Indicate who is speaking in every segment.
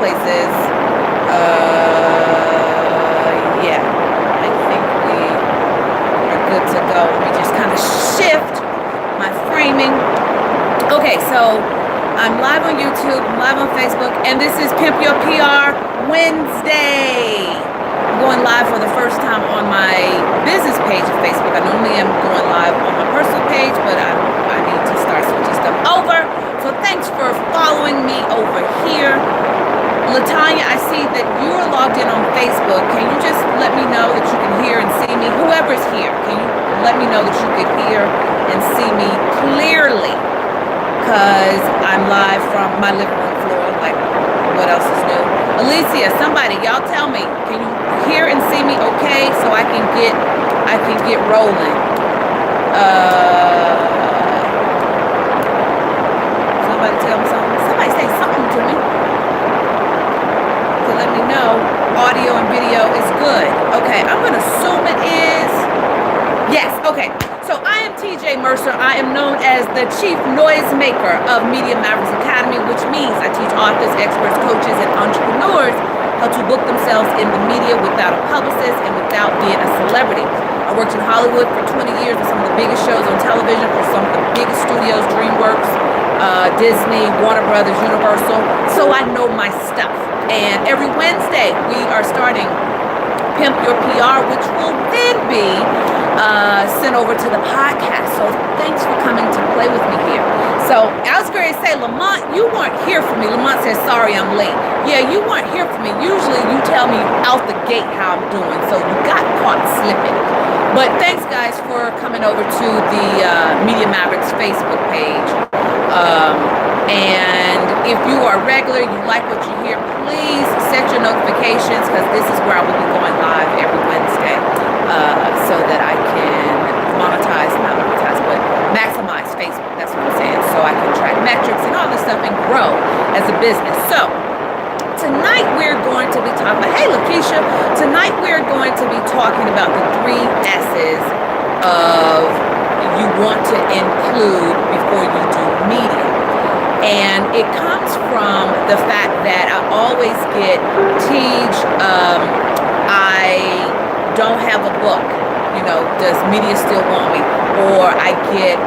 Speaker 1: places. Yeah, I think we are good to go. Let me just kind of shift my framing. Okay, so I'm live on YouTube, I'm live on Facebook, and this is Pimp Your PR Wednesday. I'm going live for the first time on my business page of Facebook. I normally am going live on my personal page, but I need to start switching stuff over. So thanks for following me over here. Latanya, I see that you're logged in on Facebook. Can you just let me know that you can hear and see me? Whoever's here, can you let me know that you can hear and see me clearly? Because I'm live from my living room floor. Like, what else is new? Alicia, somebody, y'all tell me, can you hear and see me okay, so I can get rolling? Somebody tell me something. Somebody say something to me to let me know audio and video is good. Okay, I'm gonna assume it is. Yes, okay. So I am TeeJ Mercer. I am known as the chief noisemaker of Mavericks Academy, which means I teach authors, experts, coaches, and entrepreneurs how to book themselves in the media without a publicist and without being a celebrity. I worked in Hollywood for 20 years on some of the biggest shows on television for some of the biggest studios, DreamWorks, Disney, Warner Brothers, Universal. So I know my stuff. And every Wednesday we are starting Pimp Your PR, which will then be sent over to the podcast. So thanks for coming to play with me here. So I was going to say, Lamont, you weren't here for me. Lamont says, sorry, I'm late. Yeah, you weren't here for me. Usually you tell me out the gate how I'm doing. So you got caught slipping. But thanks, guys, for coming over to the Media Mavericks Facebook page. And if you are regular, you like what you hear, please set your notifications, because this is where I will be going live every Wednesday, so that I can maximize Facebook. That's what I'm saying. So I can track metrics and all this stuff and grow as a business. So tonight we're going to be talking about, hey Lakeisha, tonight we're going to be talking about the 3 S's of you want to include before you do media. And it comes from the fact that I always get, TeeJ, I don't have a book. You know, does media still want me? Or I get,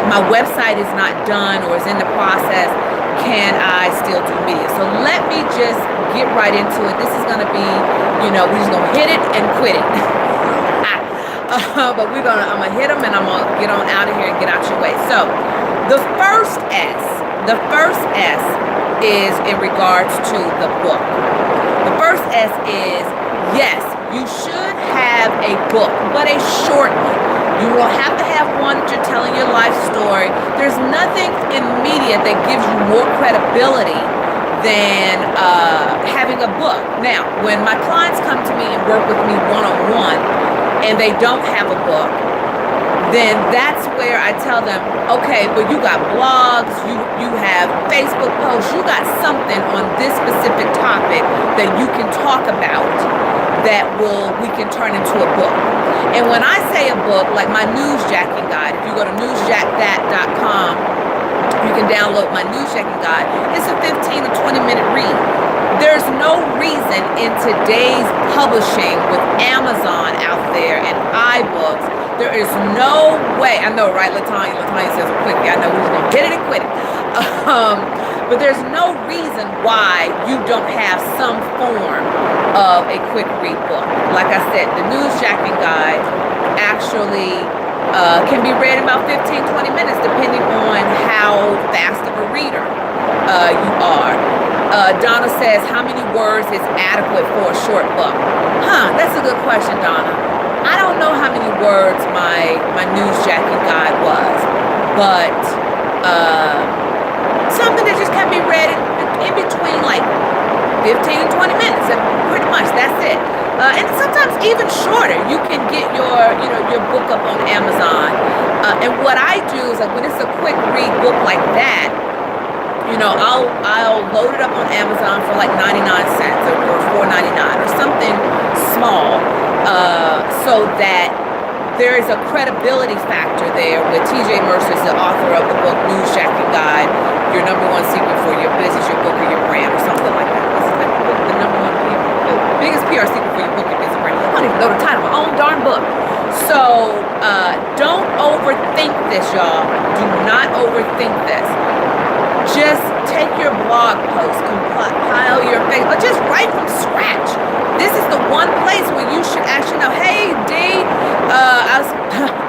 Speaker 1: my website is not done or is in the process. Can I still do media? So let me just get right into it. This is going to be, you know, we're just going to hit it and quit it. But I'm going to hit them and I'm going to get on out of here and get out your way. So the first S is in regards to the book. The first S is, yes, you should have a book, but a short one. You will have to have one that you're telling your life story. There's nothing in media that gives you more credibility than having a book. Now, when my clients come to me and work with me one-on-one and they don't have a book, then that's where I tell them, okay, but you got blogs, you have Facebook posts, you got something on this specific topic that you can talk about that we can turn into a book. And when I say a book, like my newsjacking guide, if you go to newsjackthat.com, you can download my newsjacking guide. It's a 15 to 20 minute read. There's no reason in today's publishing with Amazon out there and iBooks, there is no way. I know, right, Latanya? Latanya says it quickly. I know we're going to get it and quit it. But there's no reason why you don't have some form of a quick read book. Like I said, the newsjacking guide actually can be read in about 15, 20 minutes, depending on how fast of a reader you are. Donna says, how many words is adequate for a short book? That's a good question, Donna. I don't know how many words my newsjacking guide was, but something that just can be read in between like 15 and 20 minutes, and pretty much that's it. And sometimes even shorter. You can get your book up on Amazon. And what I do is, like, when it's a quick read book like that, I'll load it up on Amazon for like 99 cents or $4.99 or something small, so that there is a credibility factor there with TeeJ Mercer, is the author of the book Newsjacking Guide, Your Number One Secret for Your Business, Your Book, or Your Brand, or something like that. this, y'all. Do not overthink this. Just take your blog post, compile your thing, or just write from scratch. This is the one place where you should actually know, hey, D,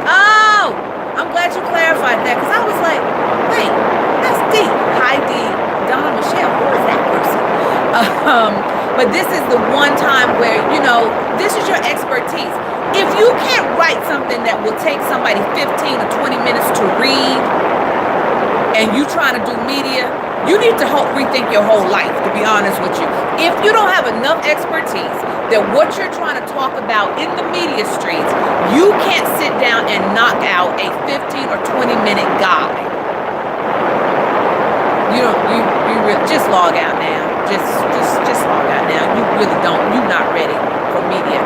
Speaker 1: oh, I'm glad you clarified that, because I was like, wait, that's D. Hi, D. Donna Michelle, who is that person? But this is the one time where, you know, this is your expertise. If you can't write something that will take somebody 15 or 20 minutes to read, and you trying to do media, you need to rethink your whole life, to be honest with you. If you don't have enough expertise that what you're trying to talk about in the media streets, you can't sit down and knock out a 15 or 20 minute guide. You really, just log out now. Just log out now. You really don't. You're not ready for media.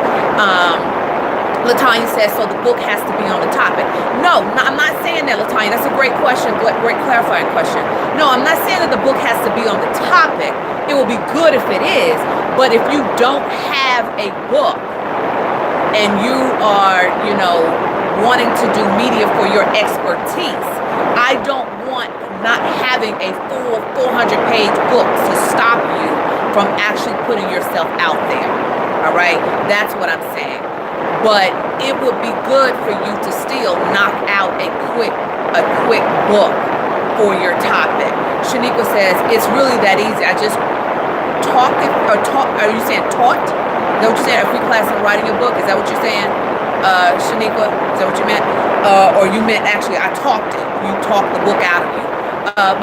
Speaker 1: Latanya says, so the book has to be on the topic. No, I'm not saying that, Latanya. That's a great question, great clarifying question. No, I'm not saying that the book has to be on the topic. It will be good if it is, but if you don't have a book and you are, you know, wanting to do media for your expertise, I don't want not having a full 400-page book to stop you from actually putting yourself out there. All right? That's what I'm saying. But it would be good for you to still knock out a quick book for your topic. Shaniqua says, it's really that easy. I just talk, are you saying taught? Is that what you're saying? A free class on writing your book? Is that what you're saying? Shaniqua, is that what you meant? Or you meant actually I talked it. You talked the book out of you.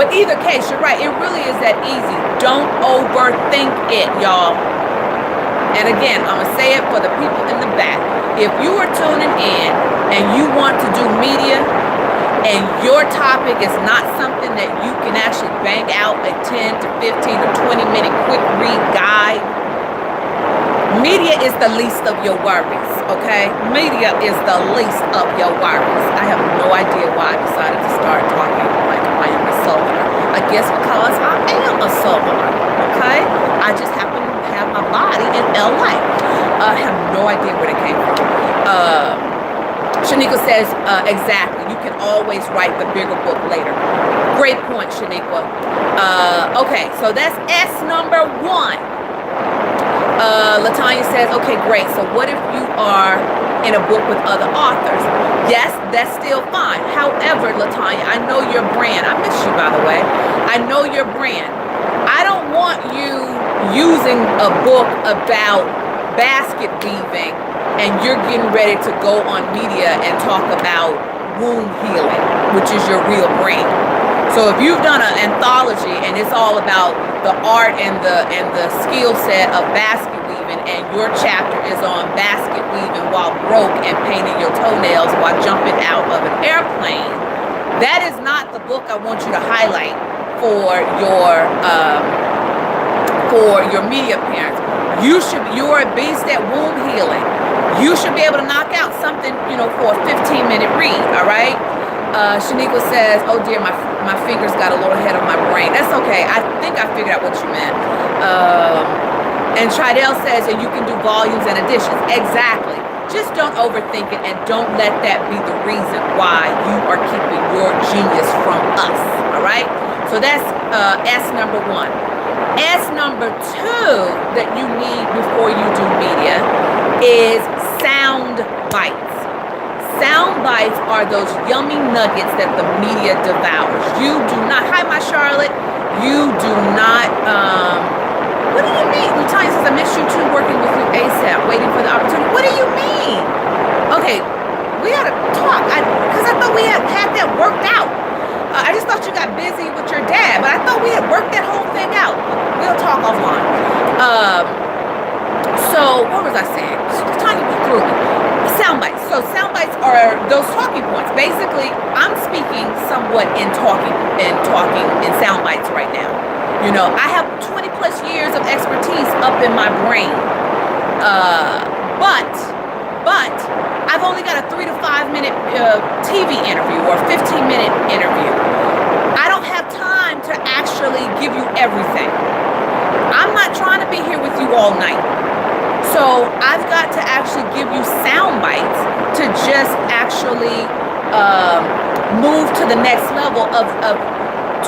Speaker 1: But either case, you're right. It really is that easy. Don't overthink it, y'all. And again, I'm going to say it for the people in the back. If you are tuning in and you want to do media and your topic is not something that you can actually bang out a 10 to 15 or 20 minute quick read guide, media is the least of your worries, okay? Media is the least of your worries. I have no idea why I decided to start talking like I am a southerner. I guess because I am a southerner, okay? I just happen to have my body in LA. I have no idea where it came from. Shaniqua says, exactly. You can always write the bigger book later. Great point, Shaniqua. Okay, so that's S number 1. Latanya says, okay, great. So what if you are in a book with other authors? Yes, that's still fine. However, Latanya, I know your brand. I miss you, by the way. I know your brand. I don't want you using a book about basket weaving and you're getting ready to go on media and talk about womb healing, which is your real brand. So if you've done an anthology and it's all about the art and the skill set of basket weaving, and your chapter is on basket weaving while broke and painting your toenails while jumping out of an airplane, that is not the book I want you to highlight for your media appearance. You're a beast at womb healing. You should be able to knock out something, you know, for a 15-minute read, all right? Shaniqua says, oh dear, my fingers got a little ahead of my brain. That's okay. I think I figured out what you meant. And Tridell says that you can do volumes and additions. Exactly. Just don't overthink it and don't let that be the reason why you are keeping your genius from us, all right? So that's S number 1. S number 2 that you need before you do media is sound bites. Sound bites are those yummy nuggets that the media devours. You do not, hi my Charlotte, you do not, what do you mean? Latanya says, I miss you too, working with you ASAP, waiting for the opportunity. What do you mean? Okay, we gotta talk, because I thought we had that worked out. I just thought you got busy with your dad, but I thought we had worked that whole thing out. We'll talk offline. So what was I saying? Tanya threw me. Sound bites. So sound bites are those talking points. Basically, I'm speaking somewhat in talking in sound bites right now. You know, I have 20 plus years of expertise up in my brain. But I've only got a 3 to 5 minute TV interview or 15-minute interview. I don't have time to actually give you everything. I'm not trying to be here with you all night. So I've got to actually give you sound bites to just actually move to the next level of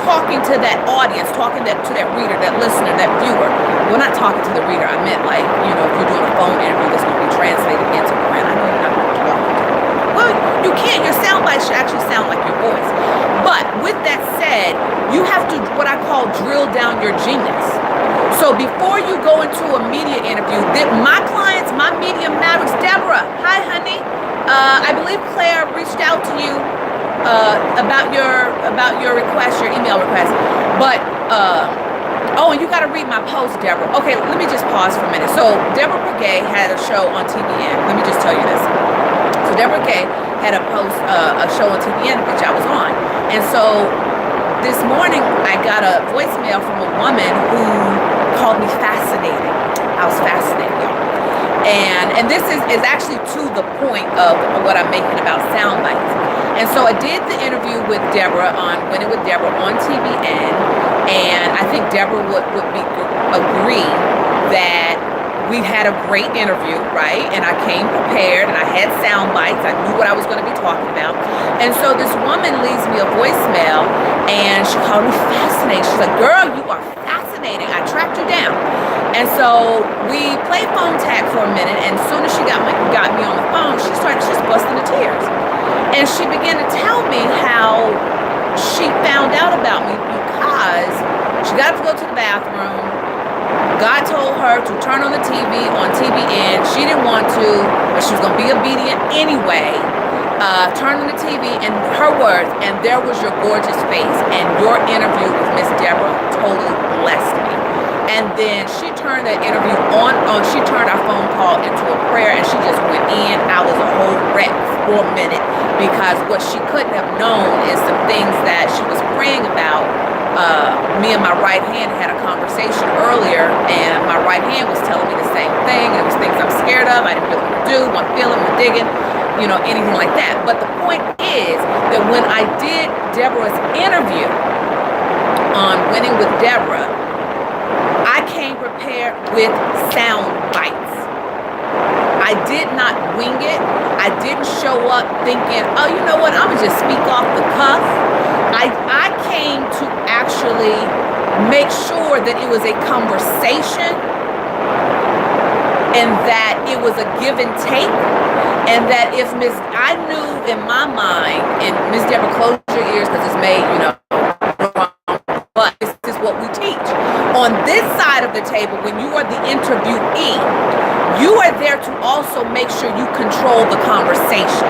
Speaker 1: talking to that audience, talking to that reader, that listener, that viewer. Well, not talking to the reader. I meant like, if you're doing a phone interview that's going to be translated into print. I know you're not talking to them. Well, you can. Your sound bites should actually sound like your voice. But with that said, you have to, what I call, drill down your genius. So before you go into a media interview, my clients, my media Mavericks, Deborah, hi honey. I believe Claire reached out to you about your request, your email request. But oh, and you got to read my post, Deborah. Okay, let me just pause for a minute. So Deborah Brigay had a show on TBN. Let me just tell you this. So Deborah Brigay had a show on TBN, which I was on, and so this morning I got a voicemail from a woman who called me fascinating. I was fascinated, y'all. And this is actually to the point of what I'm making about sound bites. And so I did the interview with Deborah on Winning with Deborah on TBN, and I think Deborah would agree that we had a great interview, right? And I came prepared, and I had sound bites. I knew what I was going to be talking about. And so this woman leaves me a voicemail, and she called me fascinating. She's like, "Girl, you are fascinating. I tracked you down." And so we played phone tag for a minute, and as soon as she got me on the phone, she started just busting into tears. And she began to tell me how she found out about me because she got to go to the bathroom. God told her to turn on the TV on TBN. She didn't want to, but she was going to be obedient anyway. Turn on the TV, and her words, "And there was your gorgeous face, and your interview with Miss Deborah totally blessed me." And then she turned that interview she turned our phone call into a prayer, and she just went in. I was a whole wreck for a minute, because what she couldn't have known is some things that she was praying about. Me and my right hand had a conversation earlier, and my right hand was telling me the same thing. It was things I'm scared of, I didn't really want to do, one feeling, one digging, anything like that. But the point is that when I did Deborah's interview on Winning with Deborah, I came prepared with sound bites. I did not wing it. I didn't show up thinking, "Oh, you know what, I'm going to just speak off the cuff." I came to actually make sure that it was a conversation, and that it was a give and take, and that I knew in my mind, and Miss Deborah, close your ears because it's made, but this is what we teach. On this side of the table, when you are the interviewee, you are there to also make sure you control the conversation.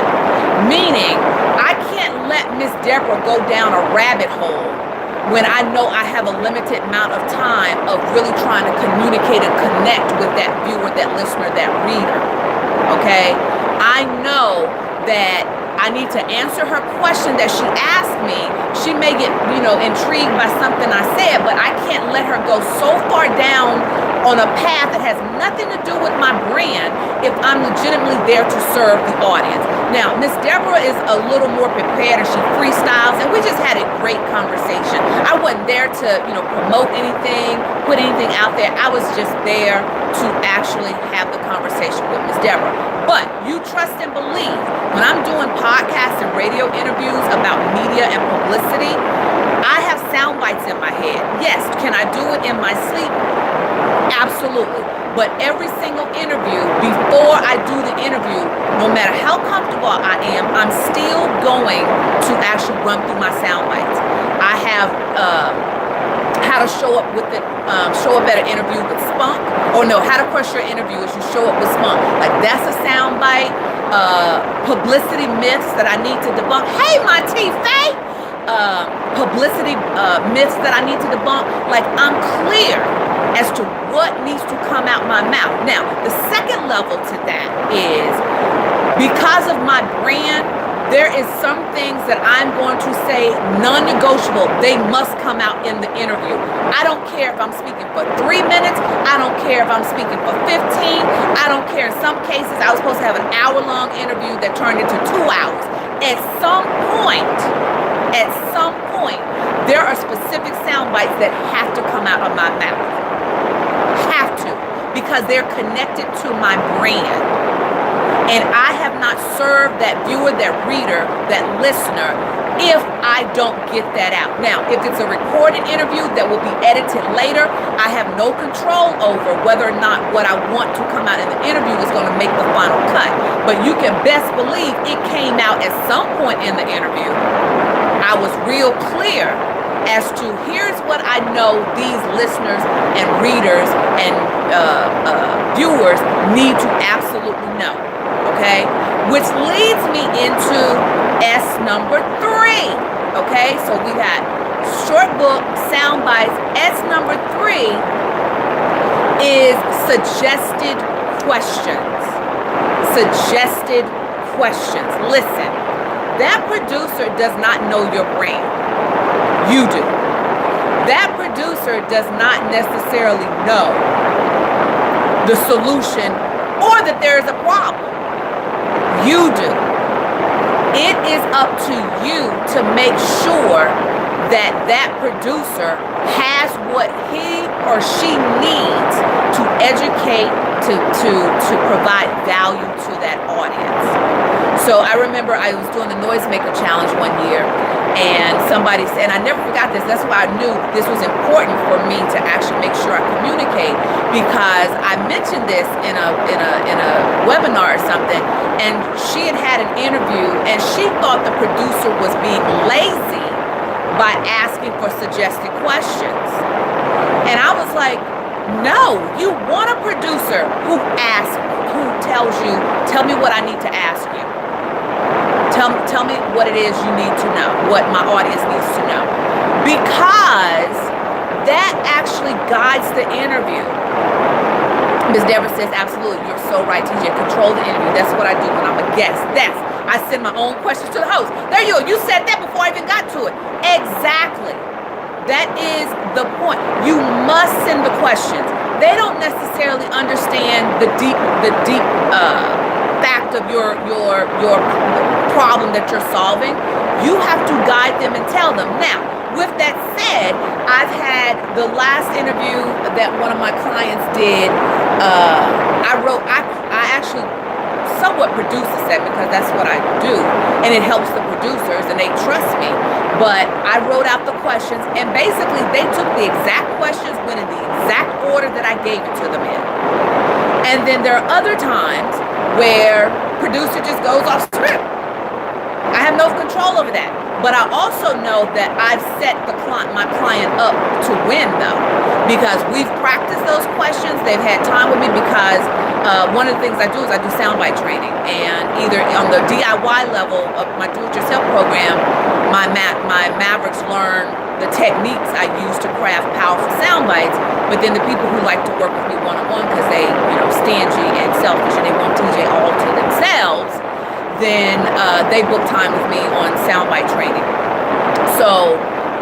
Speaker 1: Meaning, I can't let Miss Deborah go down a rabbit hole when I know I have a limited amount of time of really trying to communicate and connect with that viewer, that listener, that reader. Okay? I know that I need to answer her question that she asked me. She may get, intrigued by something I said, but I can't let her go so far down on a path that has nothing to do with my brand if I'm legitimately there to serve the audience. Now, Miss Deborah is a little more prepared, and she freestyles, and we just had a great conversation. I wasn't there to, promote anything, put anything out there. I was just there to actually have the conversation with Miss Deborah. But you trust and believe, when I'm doing podcasts and radio interviews about media and publicity, I have sound bites in my head. Yes, can I do it in my sleep? Absolutely. But every single interview, before I do the interview, no matter how comfortable I am, I'm still going to actually run through my sound bites. I have how to show up with it, show up at an interview with spunk, or no, how to crush your interview is you show up with spunk. Like, that's a sound bite. Publicity myths that I need to debunk. Hey, my T-Faye! Publicity myths that I need to debunk. Like, I'm clear as to what needs to come out my mouth. Now, the second level to that is, because of my brand, there is some things that I'm going to say non-negotiable. They must come out in the interview. I don't care if I'm speaking for 3 minutes. I don't care if I'm speaking for 15. I don't care. In some cases, I was supposed to have an hour-long interview that turned into 2 hours. At some point, there are specific sound bites that have to come out of my mouth. Have to, because they're connected to my brand. And I have not served that viewer, that reader, that listener if I don't get that out. Now, if it's a recorded interview that will be edited later, I have no control over whether or not what I want to come out in the interview is going to make the final cut. But you can best believe it came out at some point in the interview. I was real clear as to here's what I know these listeners and readers and viewers need to absolutely know, okay? Which leads me into S number 3, okay? So we got short book, sound bites. S number 3 is suggested questions. Suggested questions. Listen, that producer does not know your brand. You do. That producer does not necessarily know the solution or that there is a problem. You do. It is up to you to make sure that that producer has what he or she needs to educate, to provide value to that audience. So I remember I was doing the Noisemaker Challenge one year, and somebody said, and I never forgot this, that's why I knew this was important for me to actually make sure I communicate, because I mentioned this in a webinar or something, and she had an interview, and she thought the producer was being lazy by asking for suggested questions. And I was like, no, you want a producer who tells you, tell me what I need to ask you. Tell me what it is you need to know, what my audience needs to know. Because that actually guides the interview. Ms. Deborah says, absolutely, you're so right, TeeJ. Control the interview. That's what I do when I'm a guest. I send my own questions to the host. There you go. You said that before I even got to it. Exactly. That is the point. You must send the questions. They don't necessarily understand the deep fact of your problem that you're solving. You have to guide them and tell them. Now, with that said, I've had the last interview that one of my clients did. I actually somewhat produce the segment because that's what I do, and it helps the producers and they trust me. But I wrote out the questions, and basically they took the exact questions, went in the exact order that I gave it to them in. And then there are other times where producer just goes off script. I have no control over that. But I also know that I've set my client up to win, though, because we've practiced those questions. They've had time with me because one of the things I do is I do soundbite training, and either on the DIY level of my do-it-yourself program, my Mavericks learn the techniques I use to craft powerful sound bites. But then the people who like to work with me one-on-one because they, stingy and selfish and they want TeeJ all to themselves, then they book time with me on soundbite training. So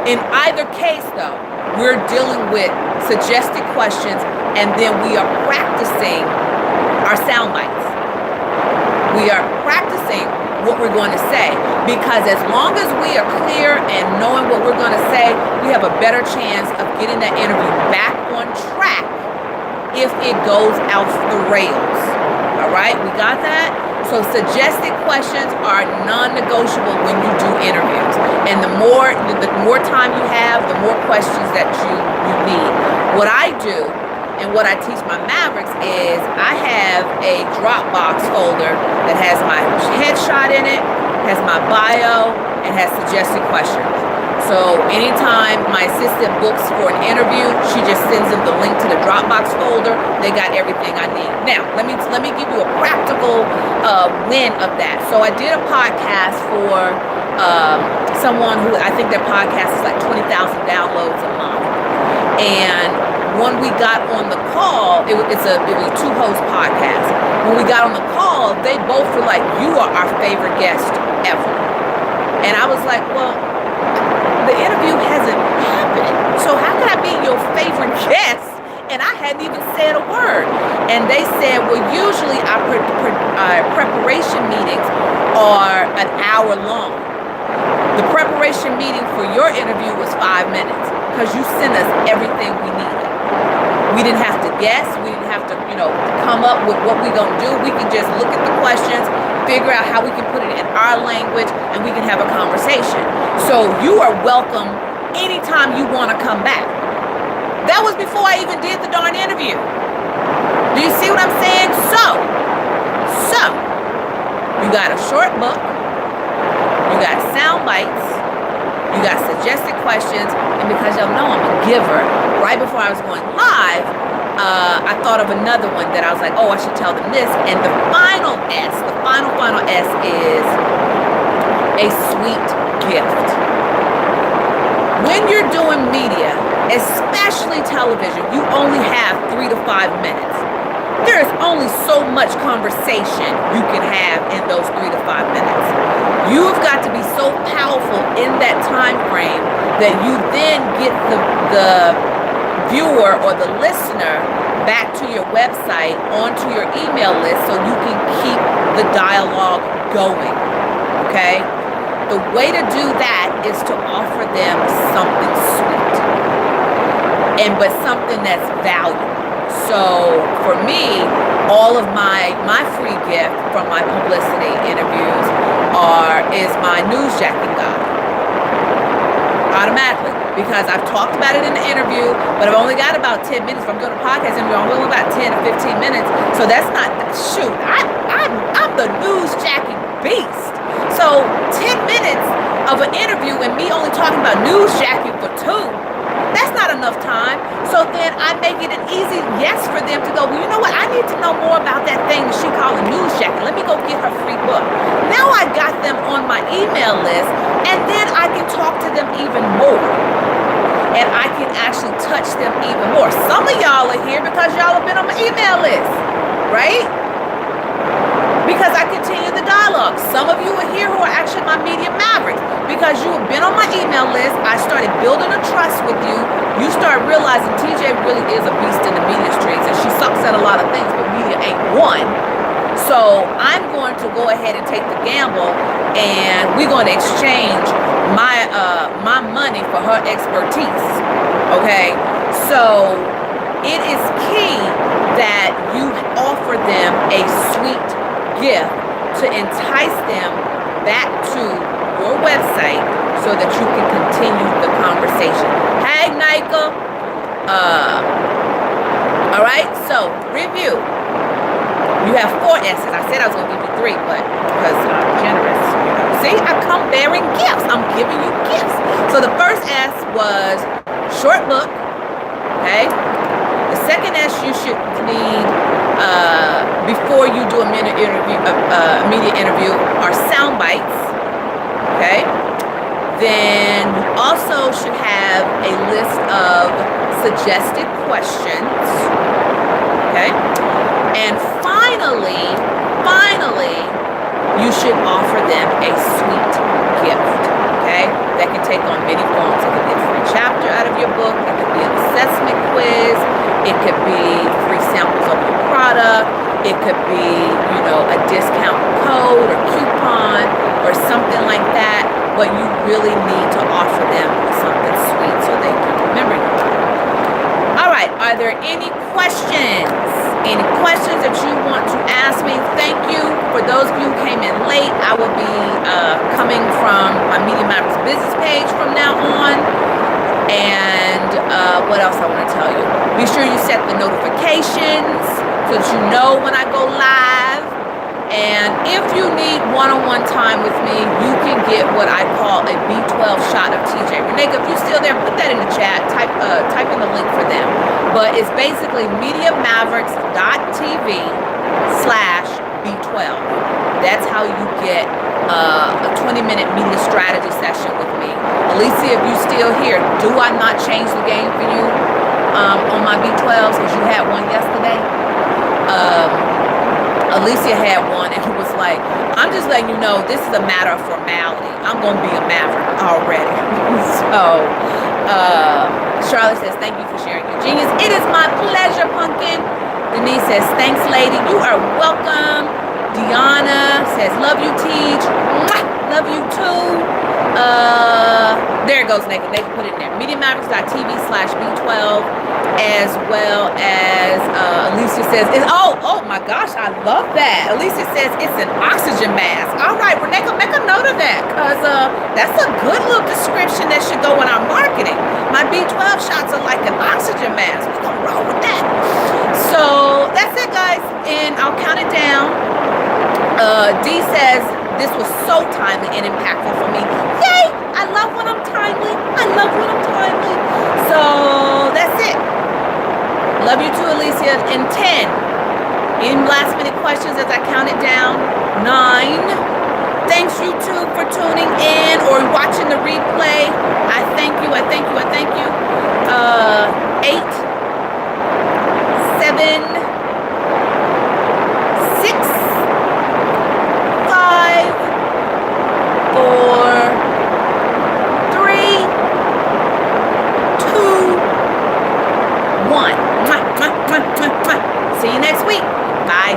Speaker 1: in either case, though, we're dealing with suggested questions, and then we are practicing our sound bites. We are practicing what we're going to say, because as long as we are clear and knowing what we're going to say, we have a better chance of getting that interview back on track if it goes off the rails. All right, we got that? So suggested questions are non-negotiable when you do interviews. And the more time you have, the more questions that you need. What I do and what I teach my Mavericks is I have a Dropbox folder that has my headshot in it, has my bio, and has suggested questions. So anytime my assistant books for an interview, she just sends them the link to the Dropbox folder. They got everything I need. Now, let me give you a practical win of that. So I did a podcast for someone who I think their podcast is like 20,000 downloads a month. And when we got on the call, it was a 2-host podcast. When we got on the call, they both were like, "You are our favorite guest ever." And I was like, well, the interview hasn't happened, so how can I be your favorite guest? And I hadn't even said a word. And they said, well, usually our preparation meetings are an hour long. The preparation meeting for your interview was 5 minutes because you sent us everything we needed. We didn't have to guess. We didn't have to, come up with what we're going to do. We can just look at the questions, figure out how we can put it in our language, and we can have a conversation. So you are welcome anytime you want to come back. That was before I even did the darn interview. Do you see what I'm saying? So, you got a short book, you got sound bites, you got suggested questions, and because y'all know I'm a giver, right before I was going live, I thought of another one that I was like, oh, I should tell them this. And the final S is a sweet gift. When you're doing media, especially television, you only have 3 to 5 minutes. There's only so much conversation you can have in those 3 to 5 minutes. You've got to be so powerful in that time frame that you then get the viewer or the listener back to your website, onto your email list, so you can keep the dialogue going, okay? The way to do that is to offer them something sweet, but something that's valuable. So for me, all of my free gift from my publicity interviews is my newsjacking guide. Automatically, because I've talked about it in the interview, but I've only got about 10 minutes. If I'm doing a podcast interview, I'm only about 10 to 15 minutes. So that's not, shoot, I'm the newsjacking beast. So 10 minutes of an interview and me only talking about newsjacking for 2, that's not enough time. So then I make it an easy yes for them to go, well, you know what? I need to know more about that thing that she called a newsjacking. Let me go get her free book. Now I got them on my email list, and then I can talk to them even more. And I can actually touch them even more. Some of y'all are here because y'all have been on my email list, right? Because I continue the dialogue. Some of you are here who are actually my media mavericks because you have been on my email list. I started building a trust with you. You start realizing TeeJ really is a beast in the media streets, and she sucks at a lot of things, but media ain't one. So I'm going to go ahead and take the gamble, and we're going to exchange my money for her expertise. Okay, so it is key that you offer them a sweet gift to entice them back to your website so that you can continue the conversation. Hey, Nika. All right, so review. You have 4 S's. I said I was going to give you 3, but because I'm generous. See, I come bearing gifts. I'm giving you gifts. So the first S was short book. Okay. The second S you should need before you do a media interview are sound bites. Okay. Then you also should have a list of suggested questions. Okay. And finally, you should offer them a sweet gift. Okay. That can take on many forms. It could be a free chapter out of your book. It could be an assessment quiz. It could be free samples of your product. It could be, a discount code or coupon or something like that. But you really need to offer them something sweet so they can remember you. All right. Are there any questions? Any questions that you want to ask me? Thank you. For those of you who came in late, I will be coming from my Media Mavericks business page from now on. And what else I want to tell you? Be sure you set the notifications so that you know when I go live. And if you need one-on-one time with me, you can get what I call a B12 shot of TeeJ. Renega, if you're still there, put that in the chat. Type in the link for them. But it's basically MediaMavericks.tv/B12. That's how you get a 20-minute media strategy session with me. Alicia, if you're still here, do I not change the game for you on my B12s because you had one yesterday? Alicia had one, and he was like, I'm just letting you know this is a matter of formality. I'm going to be a maverick already. So, Charlotte says, thank you for sharing your genius. It is my pleasure, Pumpkin. Denise says, thanks, lady. You are welcome. Deanna says, love you, Teej. Love you, too. There it goes, Nathan. They can put it in there. MediaMavericks.tv/B12, as well as Alicia says, oh my gosh, I love that. Alicia says it's an oxygen mask. All right, Renee, make a note of that, because that's a good little description that should go in our marketing. My B12 shots are like an oxygen mask. We're gonna roll with that. So that's it, guys, and I'll count it down. D says, this was so timely and impactful for me. Yay! I love when I'm timely. I love when I'm timely. So that's it. Love you too, Alicia. In 10. Any last minute questions as I count it down? 9. Thanks, YouTube, for tuning in or watching the replay. I thank you. I thank you. I thank you. 8, 7, 6, 5, 4, 3, 2, 1. See you next week. Bye.